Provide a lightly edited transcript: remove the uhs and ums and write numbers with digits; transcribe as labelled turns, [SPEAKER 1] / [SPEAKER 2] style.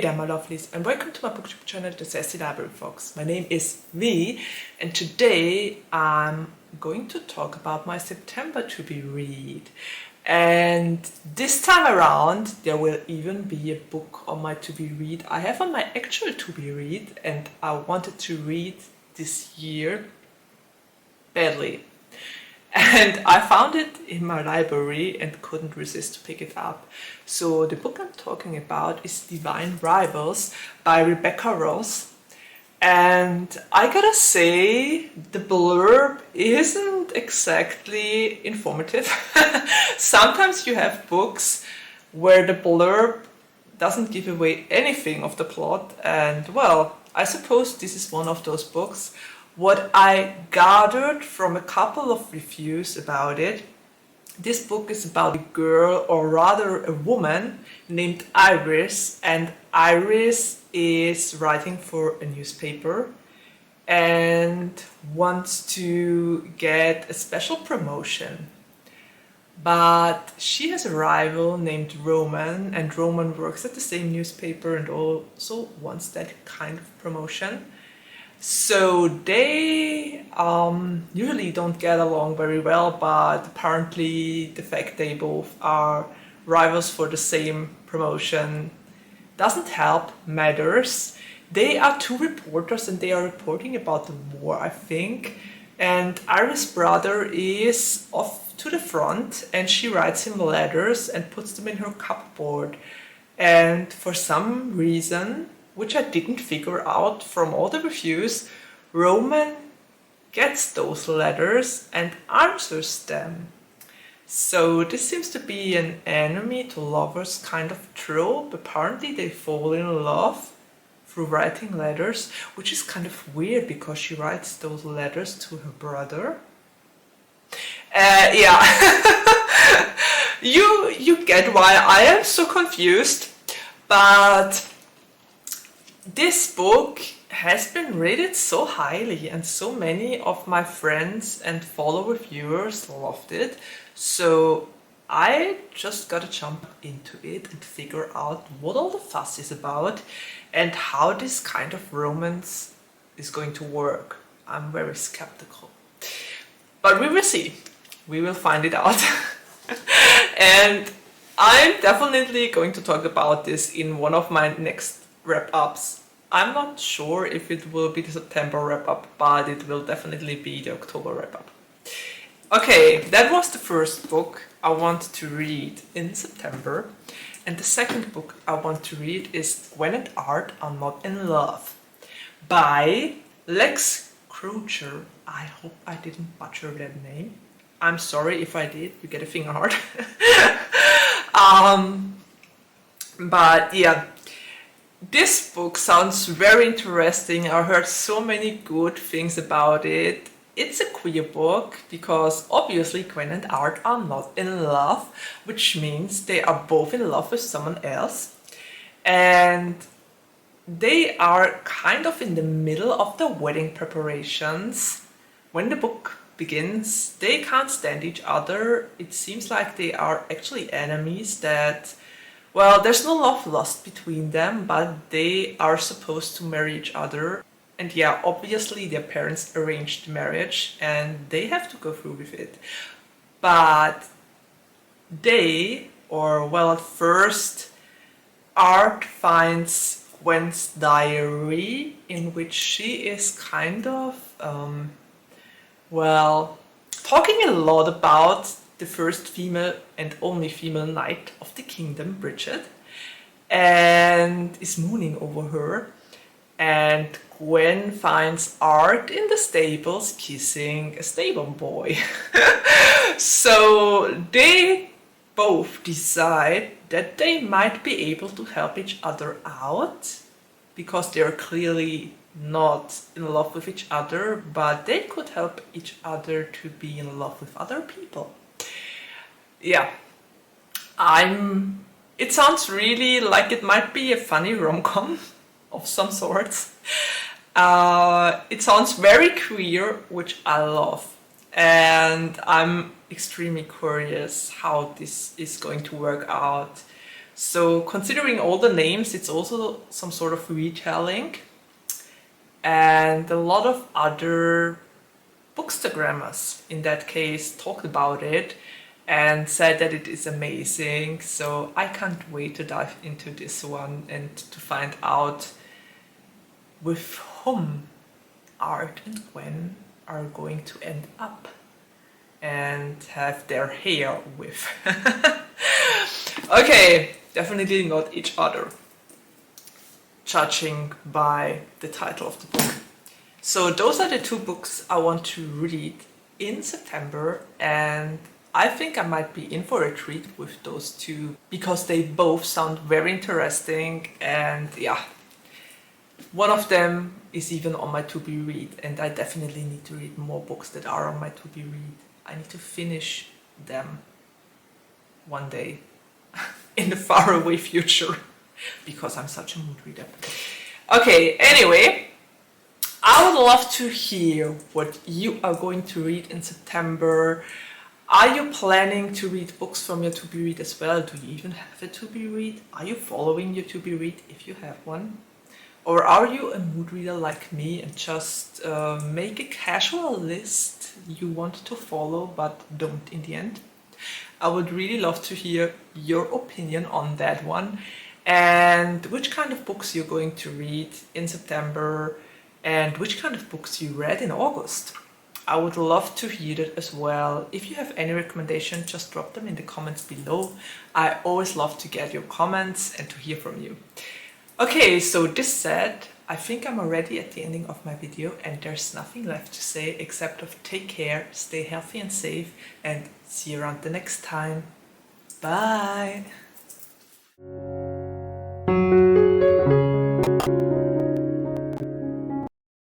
[SPEAKER 1] there, my lovelies, and welcome to my BookTube channel, The Sassy Library Fox. My name is V, and today I'm going to talk about my September to be read. And this time around, there will even be a book on my to be read. I have on my actual to be read, and I wanted to read this year badly. And I found it in my library and couldn't resist to pick it up. So the book I'm talking about is Divine Rivals by Rebecca Ross. And I gotta say, the blurb isn't exactly informative. Sometimes you have books where the blurb doesn't give away anything of the plot, and well, I suppose this is one of those books. What I gathered from a couple of reviews about it, this book is about a girl, or rather a woman, named Iris, and Iris is writing for a newspaper and wants to get a special promotion. But she has a rival named Roman, and Roman works at the same newspaper and also wants that kind of promotion. So they usually don't get along very well, but apparently the fact they both are rivals for the same promotion doesn't help matters. They are two reporters and they are reporting about the war, I think. And Iris' brother is off to the front and she writes him letters and puts them in her cupboard. And for some reason, which I didn't figure out from all the reviews, Roman gets those letters and answers them. So this seems to be an enemy to lovers kind of trope. Apparently they fall in love through writing letters, which is kind of weird because she writes those letters to her brother. Yeah, you get why I am so confused, but this book has been rated so highly and so many of my friends and fellow reviewers loved it. So I just gotta jump into it and figure out what all the fuss is about and how this kind of romance is going to work. I'm very skeptical. But we will see. We will find it out. And I'm definitely going to talk about this in one of my next wrap-ups. I'm not sure if it will be the September wrap-up, but it will definitely be the October wrap-up. Okay, that was the first book I want to read in September. And the second book I want to read is Gwen and Art Are Not in Love by Lex Croucher. I hope I didn't butcher that name. I'm sorry if I did, you get a finger heart. But yeah, this book sounds very interesting. I heard so many good things about it. It's a queer book because obviously Gwen and Art are not in love, which means they are both in love with someone else. And they are kind of in the middle of the wedding preparations. When the book begins, they can't stand each other. It seems like they are actually enemies that, well, there's no love lost between them, but they are supposed to marry each other. And yeah, obviously their parents arranged the marriage and they have to go through with it. But at first, Art finds Gwen's diary in which she is kind of, talking a lot about the first female and only female knight of the kingdom, Bridget, and is mooning over her. And Gwen finds Art in the stables kissing a stable boy. So they both decide that they might be able to help each other out because they're clearly not in love with each other, but they could help each other to be in love with other people. Yeah, it sounds really like it might be a funny rom-com of some sorts. It sounds very queer, which I love, and I'm extremely curious how this is going to work out. So considering all the names, it's also some sort of retelling. And a lot of other bookstagrammers in that case talked about it and said that it is amazing. So I can't wait to dive into this one and to find out with whom Art and Gwen are going to end up and have their hair with. Okay, definitely not each other, judging by the title of the book. So those are the two books I want to read in September, and I think I might be in for a treat with those two because they both sound very interesting. And yeah, one of them is even on my to-be read, and I definitely need to read more books that are on my to-be read. I need to finish them one day in the faraway future because I'm such a mood reader. Okay, anyway, I would love to hear what you are going to read in September. Are you planning to read books from your to-be read as well? Do you even have a to-be read? Are you following your to-be read if you have one? Or are you a mood reader like me and just make a casual list you want to follow but don't in the end? I would really love to hear your opinion on that one, and which kind of books you're going to read in September and which kind of books you read in August. I would love to hear that as well. If you have any recommendation, just drop them in the comments below. I always love to get your comments and to hear from you. Okay, so this said, I think I'm already at the ending of my video and there's nothing left to say except of take care, stay healthy and safe, and see you around the next time. Bye!